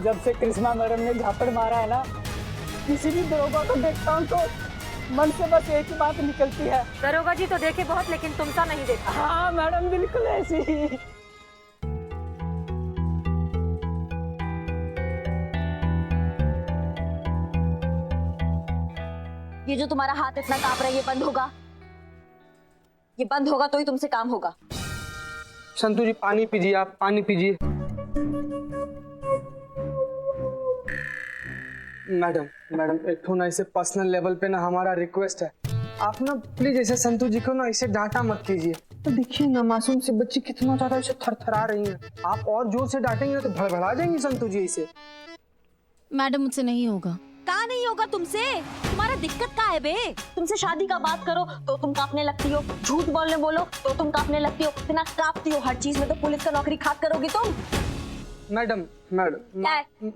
जब से कृष्णा मैडम ने झापड़ मारा है ना, किसी भी दरोगा को देखता हूँ तो मन से बस एक ही बात निकलती है। दरोगा जी तो देखे बहुत, लेकिन तुमसा नहीं देखा। हाँ मैडम, बिल्कुल ऐसी ही। ये जो तुम्हारा हाथ इतना कांप रहा है, ये बंद होगा? ये बंद होगा तो ही तुमसे काम होगा। संतू जी पानी पीजिए, आप पानी पीजिए। मैडम मैडम एक तो ना इसे पर्सनल लेवल पे ना हमारा रिक्वेस्ट है, आप ना प्लीज ऐसे संतू जी को ना इसे डांटा मत कीजिए। तो देखिए ना मासूम सी बच्ची कितना ज्यादा इसे थरथरा रही है, आप और जोर से डांटेंगे तो भड़बड़ा जाएंगी संतू जी इसे। मैडम मुझसे नहीं होगा। कहा नहीं होगा तुमसे? तुम्हारा दिक्कत क्या है बे? तुमसे शादी का बात करो तो तुम कांपने लगती हो, झूठ बोलने बोलो तो तुम कांपने लगती हो, इतना कांपती हो हर चीज में, तो पुलिस का नौकरी खाक करोगी तुम। मैडम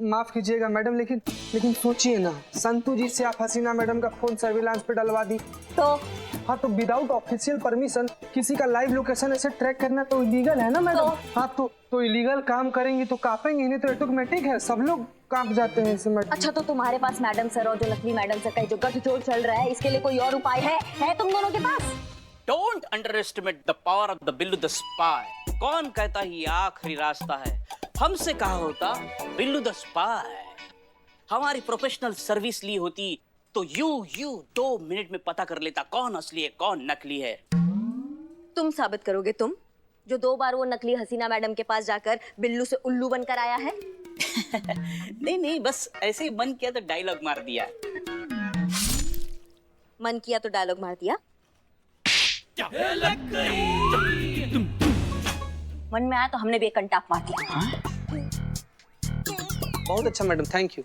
माफ कीजिएगा मैडम, लेकिन सोचिए ना, संतू जी से आप हसीना मैडम का फोन सर्विलांस पे डलवा दी तो हाँ, तो विदाउट ऑफिशियल परमिशन किसी का लाइव लोकेशन ऐसे ट्रैक करना तो इलीगल है ना मैडम। हाँ तो इलीगल काम करेंगी तो कांपेंगे, नहीं तो ऑटोमेटिक है, सब लोग कांप जाते हैं इससे मैडम। अच्छा, तो तुम्हारे पास मैडम सर और जो नकली मैडम सर का जो गठजोड़ चल रहा है, इसके लिए कोई और उपाय है तुम दोनों के पास? Don't underestimate the power of the Billu the spy. कौन कहता ही आखिरी रास्ता है, हमसे कहा होता बिल्लू द स्पाई। हमारी प्रोफेशनल सर्विस ली होती तो यू 2 मिनट में पता कर लेता कौन असली है कौन नकली है। तुम साबित करोगे, तुम जो 2 बार वो नकली हसीना मैडम के पास जाकर बिल्लू से उल्लू बनकर आया है। नहीं बस ऐसे ही मन किया तो डायलॉग मार दिया। मन किया तो डायलॉग मार दिया। मन में आया तो हमने भी एक कंटाप मार दिया। बहुत अच्छा मैडम, थैंक यू।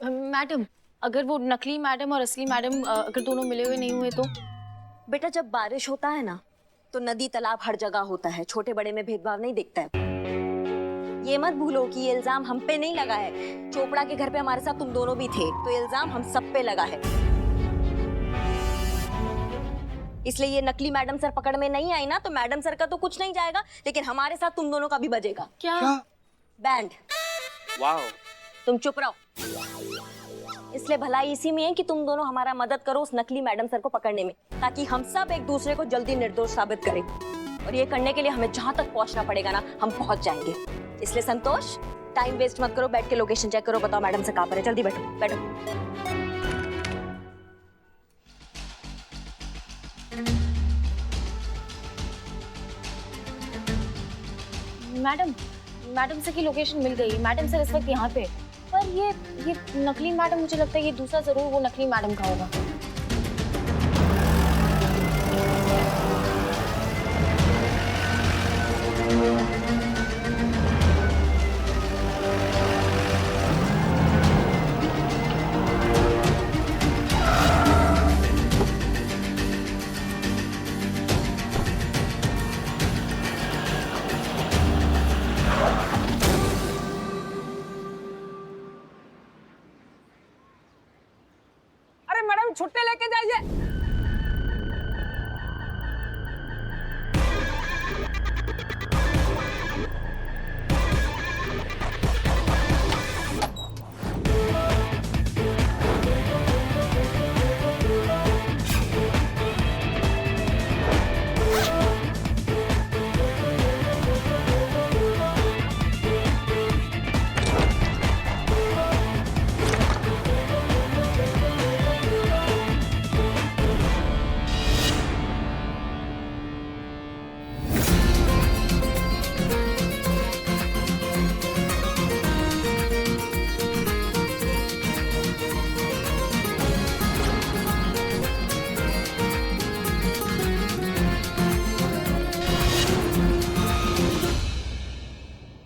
मैडम अगर वो नकली मैडम और असली मैडम अगर दोनों मिले हुए नहीं हुए तो? बेटा, जब बारिश होता है ना तो नदी तालाब हर जगह होता है, छोटे बड़े में भेदभाव नहीं दिखता है। ये मत भूलो कि ये इल्जाम हम पे नहीं लगा है। चोपड़ा के घर पे हमारे साथ तुम दोनों भी थे, तो इल्जाम हम सब पे लगा है। इसलिए ये नकली मैडम सर पकड़ में नहीं आई ना, तो मैडम सर का तो कुछ नहीं जाएगा, लेकिन हमारे साथ तुम दोनों का भी बजेगा। क्या? बैंड। वाओ। तुम चुप रहो। इसलिए भलाई इसी में है कि तुम दोनों हमारा मदद करो उस नकली मैडम सर को पकड़ने में, ताकि हम सब एक दूसरे को जल्दी निर्दोष साबित करें। और ये करने के लिए हमें जहां तक पहुंचना पड़ेगा ना, हम पहुंच जाएंगे। इसलिए संतोष, टाइम वेस्ट मत करो, बैठ के लोकेशन चेक करो, बताओ मैडम से कहां पर है। जल्दी बैठो बैठो। मैडम सर की लोकेशन मिल गई। मैडम सर इस वक्त यहाँ पे, पर ये नकली मैडम, मुझे लगता है ये दूसरा जरूर वो नकली मैडम का होगा। अरे मैडम, छुट्टे लेके जाइए।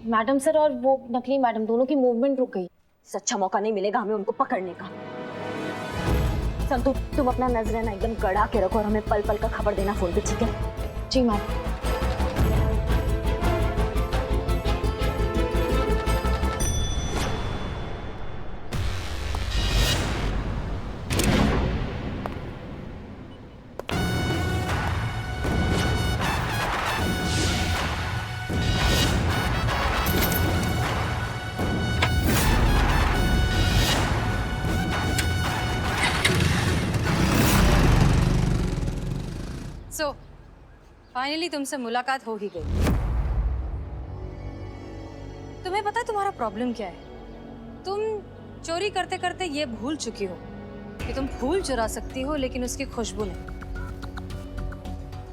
मैडम सर और वो नकली मैडम दोनों की मूवमेंट रुक गई। अच्छा मौका नहीं मिलेगा हमें उनको पकड़ने का। संतु, तुम अपना नजराना एकदम गड़ा के रखो और हमें पल पल का खबर देना फोन पे, ठीक है? जी मैम। फाइनली तुमसे मुलाकात हो ही गई। तुम्हें पता है तुम्हारा प्रॉब्लम क्या है? तुम चोरी करते करते ये भूल चुकी हो कि तुम फूल चुरा सकती हो लेकिन उसकी खुशबू नहीं।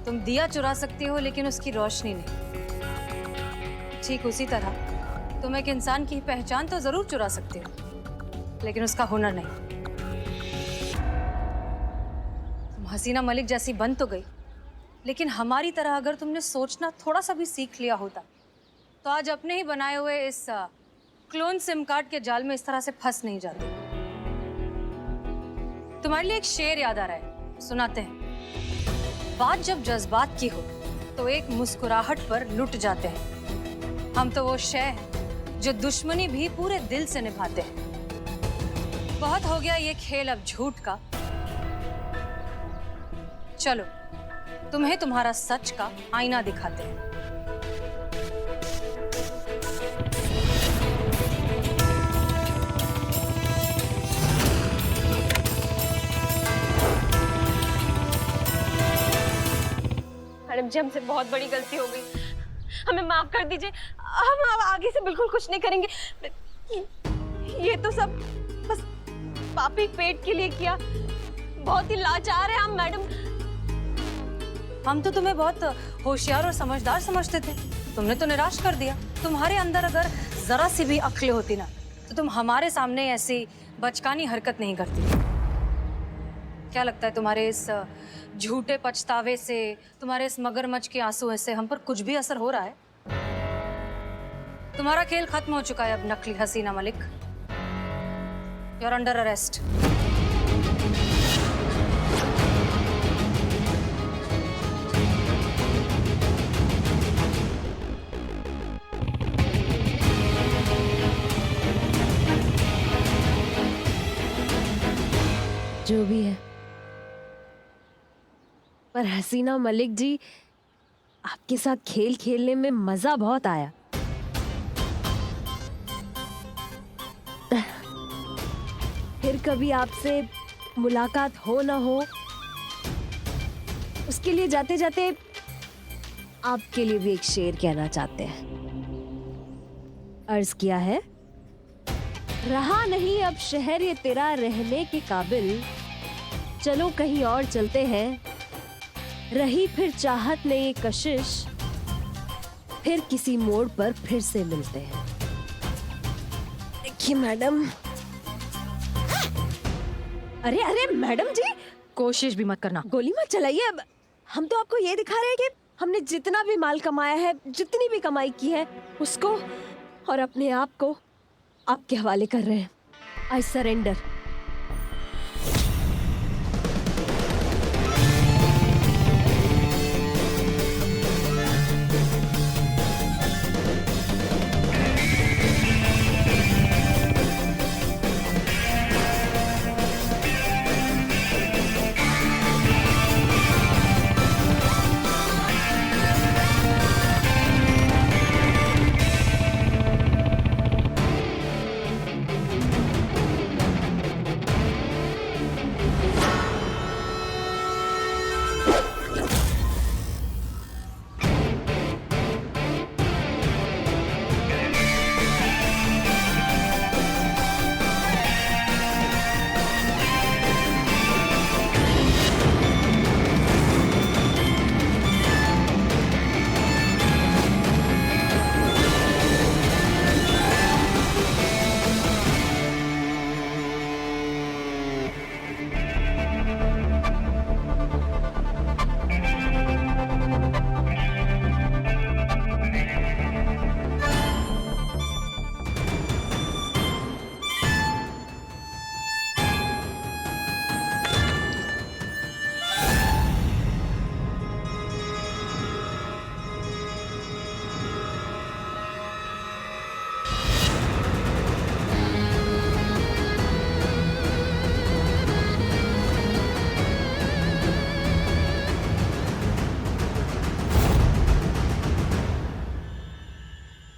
तुम दिया चुरा सकती हो लेकिन उसकी रोशनी नहीं। ठीक उसी तरह तुम एक इंसान की पहचान तो जरूर चुरा सकती हो लेकिन उसका हुनर नहीं। तुम हसीना मलिक जैसी बन तो गई, लेकिन हमारी तरह अगर तुमने सोचना थोड़ा सा भी सीख लिया होता तो आज अपने ही बनाए हुए इस क्लोन सिम कार्ड के जाल में इस तरह से फंस नहीं जाती। तुम्हारे लिए एक शेर याद आ रहा है, सुनाते हैं। बात जब जज्बात की हो तो एक मुस्कुराहट पर लुट जाते हैं। हम तो वो शय हैं जो दुश्मनी भी पूरे दिल से निभाते हैं। बहुत हो गया ये खेल अब झूठ का। चलो तुम्हें तुम्हारा सच का आईना दिखाते हैं। मैडम जी, हमसे बहुत बड़ी गलती हो गई, हमें माफ कर दीजिए। हम अब आगे से बिल्कुल कुछ नहीं करेंगे। ये तो सब बस पापी पेट के लिए किया। बहुत ही लाचार है हम मैडम। हम तो तुम्हें बहुत होशियार और समझदार समझते थे, तुमने तो निराश कर दिया। तुम्हारे अंदर अगर जरा सी भी अक्ल होती ना तो तुम हमारे सामने ऐसी बचकानी हरकत नहीं करती। क्या लगता है तुम्हारे इस झूठे पछतावे से, तुम्हारे इस मगरमच्छ के आंसू से हम पर कुछ भी असर हो रहा है? तुम्हारा खेल खत्म हो चुका है अब नकली Haseena Malik. You are under arrest. जो भी है, पर हसीना मलिक जी, आपके साथ खेल खेलने में मजा बहुत आया। फिर कभी आपसे मुलाकात हो ना हो, उसके लिए जाते जाते आपके लिए भी एक शेर कहना चाहते हैं। अर्ज किया है, रहा नहीं अब शहर ये तेरा रहने के काबिल, चलो कहीं और चलते हैं। रही फिर चाहत ने ये कशिश, फिर किसी मोड़ पर फिर से मिलते हैं। देखिए मैडम। अरे अरे मैडम जी, कोशिश भी मत करना। गोली मत चलाइए। अब हम तो आपको ये दिखा रहे हैं कि हमने जितना भी माल कमाया है, जितनी भी कमाई की है, उसको और अपने आप को आपके हवाले कर रहे हैं। I surrender.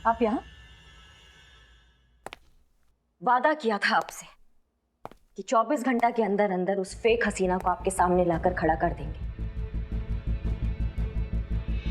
आप यहाँ? वादा किया था आपसे कि 24 घंटा के अंदर अंदर उस फेक हसीना को आपके सामने लाकर खड़ा कर देंगे।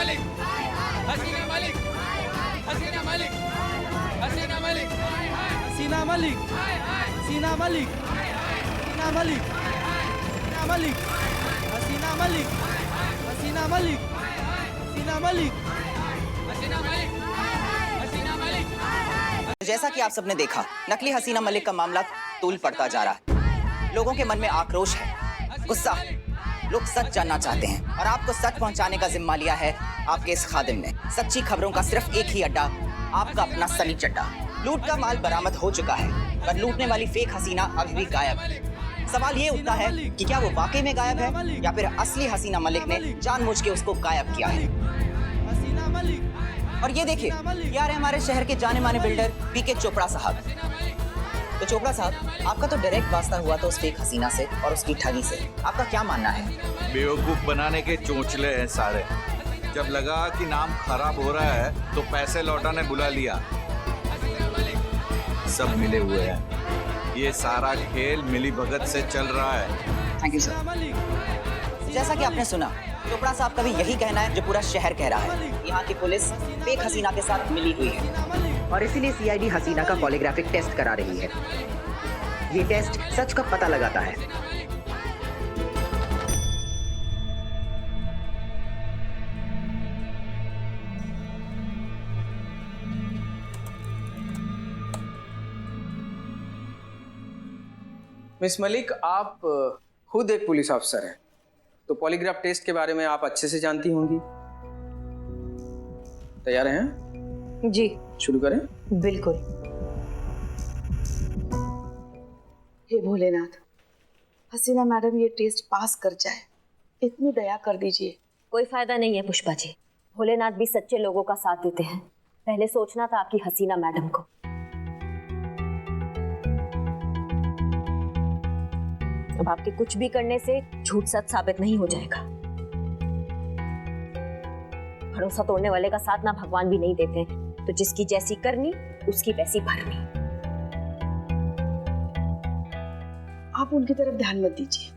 मलिक हसीना मलिक हसीना मलिक हसीना मलिक हसीना मलिक हसीना मलिक हसीना मलिक हसीना मलिक हसीना मलिक हसीना मलिक हसीना मलिक हसीना मलिक। जैसा कि आप सबने देखा, नकली हसीना मलिक का मामला तूल पड़ता जा रहा है। लोगों के मन में आक्रोश है, गुस्सा है। लोग सच जानना चाहते हैं और आपको सच पहुंचाने का जिम्मा लिया है आपके इस खादिम ने। सच्ची खबरों का सिर्फ एक ही अड्डा, आपका अपना सनी चड्डा। लूट का माल बरामद हो चुका है, पर लूटने वाली फेक हसीना अभी भी गायब है। सवाल ये उठता है कि क्या वो वाकई में गायब है या फिर असली हसीना मलिक ने जानबूझ के उसको गायब किया है। हसीना मलिक। और ये देखिए, यार हमारे शहर के जाने माने बिल्डर पीके चोपड़ा साहब। तो चोपड़ा साहब, आपका तो डायरेक्ट वास्ता हुआ तो उस फेक हसीना से और उसकी ठगी से। आपका क्या मानना है? बेवकूफ बनाने के चोंचले हैं सारे। जब लगा कि नाम खराब हो रहा है तो पैसे लौटाने बुला लिया। सब मिले हुए हैं। ये सारा खेल मिली भगत से चल रहा है। Thank you sir. जैसा कि आपने सुना, चोपड़ा साहब का भी यही कहना है जो पूरा शहर कह रहा है। यहाँ की पुलिस फेक हसीना के साथ मिली हुई है और इसीलिए सीआईडी हसीना का पॉलीग्राफिक टेस्ट करा रही है। ये टेस्ट सच का पता लगाता है। मिस मलिक, आप खुद एक पुलिस ऑफिसर हैं, तो पॉलीग्राफ टेस्ट के बारे में आप अच्छे से जानती होंगी। तैयार हैं? जी शुरू करें। बिल्कुल। हे भोलेनाथ, हसीना मैडम ये टेस्ट पास कर जाए, इतनी दया कर दीजिए। कोई फायदा नहीं है पुष्पा जी, भोलेनाथ भी सच्चे लोगों का साथ देते हैं। पहले सोचना था आपकी हसीना मैडम को। अब आपके कुछ भी करने से झूठ सच साबित नहीं हो जाएगा। भरोसा तोड़ने वाले का साथ ना भगवान भी नहीं देते, तो जिसकी जैसी करनी उसकी वैसी भरनी। आप उनकी तरफ ध्यान मत दीजिए।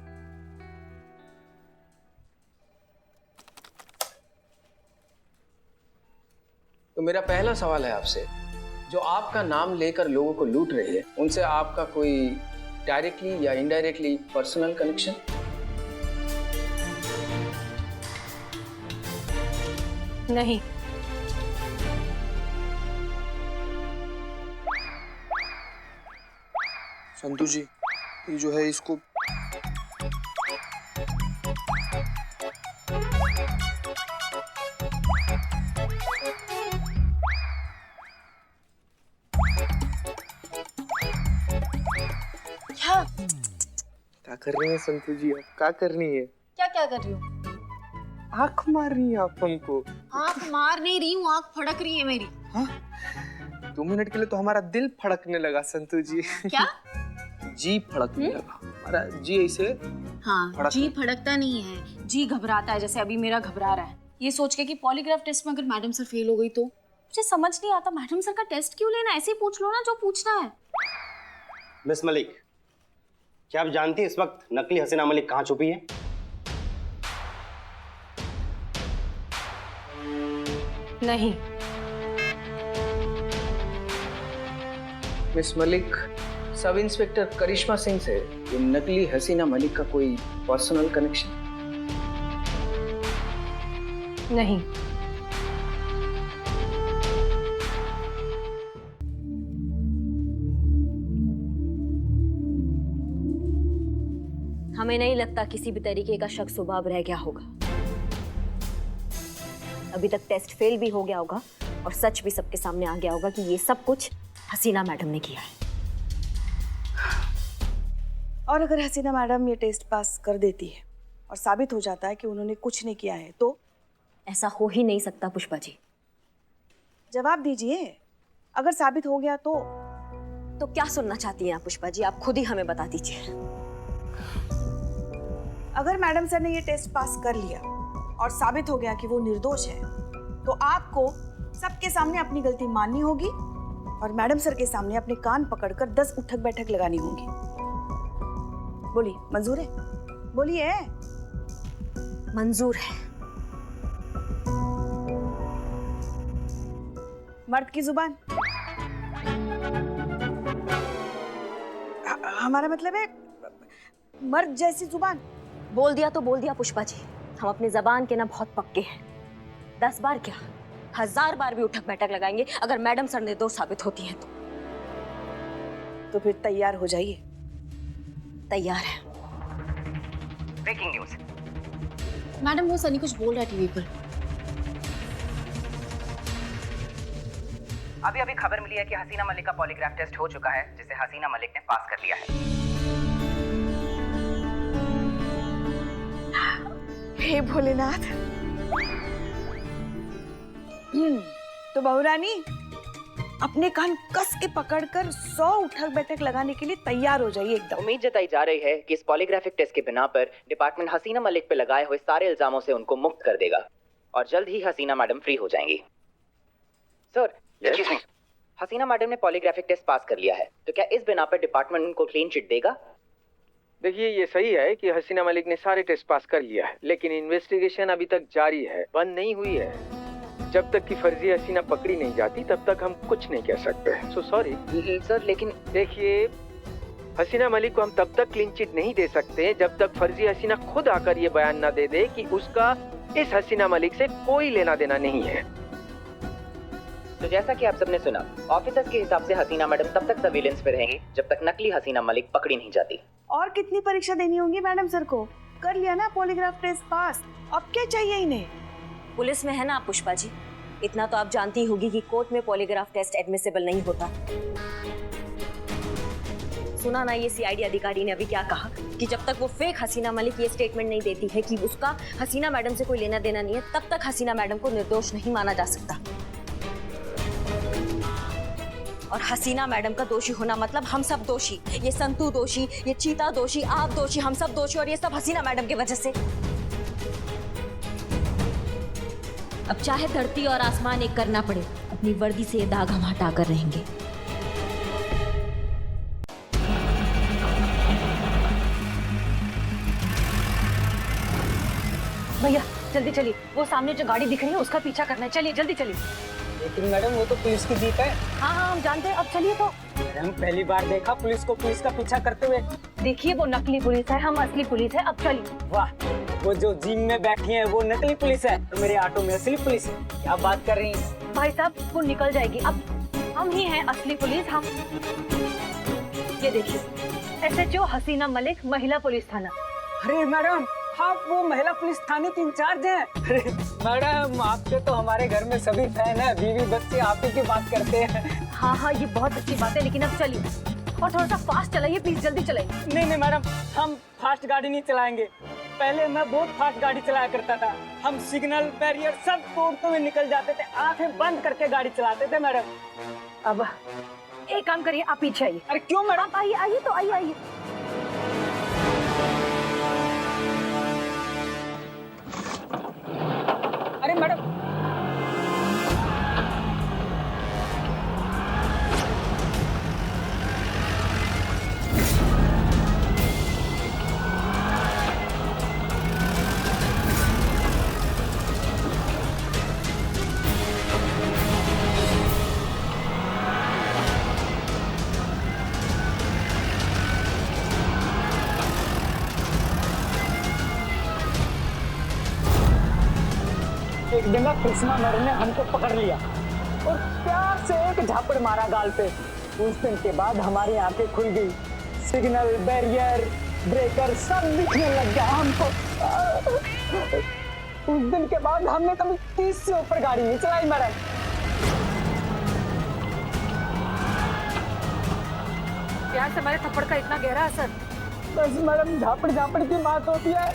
तो मेरा पहला सवाल है आपसे, जो आपका नाम लेकर लोगों को लूट रही है, उनसे आपका कोई डायरेक्टली या इनडायरेक्टली पर्सनल कनेक्शन? नहीं। संतु जी, ये जो है इसको क्या कर रही हैं संतु जी? आप क्या करनी है? क्या क्या कर रही हूँ? आंख मार रही हैं आप हमको। आँख मार नहीं रही हूँ, आँख फड़क रही है मेरी। हाँ? 2 मिनट के लिए तो हमारा दिल फड़कने लगा संतु जी। क्या? जी फड़कने लगा हमारा। जी ऐसे हाँ, जी फड़कता नहीं है, जी घबराता है, जैसे अभी मेरा घबरा रहा है। ये सोच के कि पॉलीग्राफ टेस्ट में अगर मैडम सर फेल हो गई तो मुझे समझ नहीं आता, मैडम सर का टेस्ट क्यों लेना? ऐसे ही पूछ लो ना जो पूछना है। मिस मलिक, क्या आप जानती हैं इस वक्त नकली हसीना मलिक कहाँ छुपी है? नहीं। मिस मलिक, सब इंस्पेक्टर करिश्मा सिंह से ये नकली हसीना मलिक का कोई पर्सनल कनेक्शन? नहीं। हमें नहीं लगता किसी भी तरीके का शक सुबाब रह गया होगा। अभी तक टेस्ट फेल भी हो गया होगा और सच भी सबके सामने आ गया होगा कि ये सब कुछ हसीना मैडम ने किया है। और अगर हसीना मैडम ये टेस्ट पास कर देती है और साबित हो जाता है कि उन्होंने कुछ नहीं किया है तो? ऐसा हो ही नहीं सकता पुष्पा जी। जवाब दीजिए, अगर साबित हो गया तो? तो क्या सुनना चाहती हैं आप पुष्पा जी? आप खुद ही हमें बता दीजिए। अगर मैडम सर ने ये टेस्ट पास कर लिया और साबित हो गया कि वो निर्दोष है, तो आपको सबके सामने अपनी गलती माननी होगी और मैडम सर के सामने अपने कान पकड़कर 10 उठक बैठक लगानी होगी। बोलिए, मंजूर है? बोलिए। मंजूर है। मर्द की जुबान। हमारा मतलब है मर्द जैसी जुबान। बोल दिया तो बोल दिया पुष्पा जी, हम अपने जबान के ना बहुत पक्के हैं। 10 बार क्या 1000 बार भी उठक बैठक लगाएंगे अगर मैडम सर निर्दोष साबित होती हैं तो फिर तैयार हो जाइए। तैयार है। Breaking news. मैडम वो सनी कुछ बोल रहा है टीवी पर। अभी अभी खबर मिली है कि हसीना मलिक का पॉलीग्राफ टेस्ट हो चुका है, जिसे हसीना मलिक ने पास कर लिया है। हे भोलेनाथ। तो बहुरानी अपने कान कस के पकड़कर 100 उठक बैठक लगाने के लिए तैयार हो जाइए एकदम। उम्मीद जताई जा रही है कि इस पॉलीग्राफिक टेस्ट के बिना पर डिपार्टमेंट हसीना मलिक पे लगाए हुए सारे इल्जामों से उनको मुक्त कर देगा और जल्द ही हसीना मैडम फ्री हो जाएंगी। सर, एक्सक्यूज मी, हसीना मैडम ने पॉलीग्राफिक टेस्ट पास कर लिया है, तो क्या इस बिना पर डिपार्टमेंट उनको क्लीन चिट देगा? देखिए, ये सही है कि हसीना मलिक ने सारे टेस्ट पास कर लिया है, लेकिन इन्वेस्टिगेशन अभी तक जारी है, बंद नहीं हुई है। जब तक कि फर्जी हसीना पकड़ी नहीं जाती तब तक हम कुछ नहीं कह सकते। सो सॉरी सर, लेकिन देखिए, हसीना मलिक को हम तब तक क्लीन चिट नहीं दे सकते जब तक फर्जी हसीना खुद आकर ये बयान न दे दे कि उसका इस हसीना मलिक से कोई लेना देना नहीं है। तो जैसा कि आप सबने सुना, ऑफिसर्स के हिसाब से हसीना मैडम तब तक सर्विलेंस पे रहेंगी जब तक नकली हसीना मलिक पकड़ी नहीं जाती। और कितनी परीक्षा देनी होगी मैडम सर को? कर लिया ना पॉलीग्राफ टेस्ट पास, अब क्या चाहिए इन्हें? पुलिस में है ना पुष्पा जी, इतना तो आप जानती होगी कि कोर्ट में पॉलीग्राफ टेस्ट एडमिसिबल नहीं होता। सुना ना ये सीआईडी अधिकारी ने अभी क्या कहा कि जब तक वो फेक हसीना मलिक ये स्टेटमेंट नहीं देती है कि उसका हसीना मैडम से कोई लेना देना नहीं है, तब तक हसीना मैडम को निर्दोष नहीं माना जा सकता। और हसीना मैडम का दोषी होना मतलब हम सब दोषी, ये संतू दोषी, ये चीता दोषी, आप दोषी, हम सब दोषी, और ये सब हसीना मैडम की वजह से। अब चाहे धरती और आसमान एक करना पड़े, अपनी वर्दी से ये दाग हम हटा कर रहेंगे। भैया जल्दी चलिए, वो सामने जो गाड़ी दिख रही है उसका पीछा करना है। चलिए जल्दी चलिए। लेकिन मैडम वो तो पुलिस की जीप है। हाँ हाँ हम जानते हैं, अब चलिए। तो मैडम पहली बार देखा पुलिस को पुलिस का पीछा करते हुए। देखिए वो नकली पुलिस है, हम असली पुलिस है। अब चलिए। वाह, वो जो जीप में बैठी है वो नकली पुलिस है, तो मेरे ऑटो में असली पुलिस है। क्या बात कर रही हैं? भाई साहब वो निकल जाएगी, अब हम ही हैं असली पुलिस। हम ये देखिए, SHO हसीना मलिक, महिला पुलिस थाना। अरे मैडम, आप वो महिला पुलिस थाने की इंचार्ज हैं? अरे मैडम, आपके तो हमारे घर में सभी फैन है, बीवी बच्चे आप ही की बात करते हैं। हाँ हाँ ये बहुत अच्छी बात है, लेकिन अब चलिए और थोड़ा सा फास्ट चलाइए प्लीज, जल्दी चलाइए। नहीं नहीं मैडम, हम फास्ट गाड़ी नहीं चलाएंगे। पहले मैं बहुत फास्ट गाड़ी चलाया करता था, हम सिग्नल बैरियर सब तोड़ते हुए निकल जाते थे, आंखें बंद करके गाड़ी चलाते थे मैडम। अब एक काम करिए, आप पीछे आइए। अरे क्यों मैडम? आप आइए आइए, तो आइए आइए। अरे मैडम, एक दिन कृष्णा मर ने हमको पकड़ लिया और प्यार से एक झापड़ मारा गाल पे। उस दिन के बाद हमारी आंखें खुल गई, सिग्नल बैरियर ब्रेकर सब दिखने लग गया हमको। उस दिन के बाद हमने कभी 30 से ऊपर गाड़ी नहीं चलाई मैडम। प्यार से हमारे थप्पड़ का इतना गहरा असर। बस मैडम, झापड़ झापड़ की बात होती है।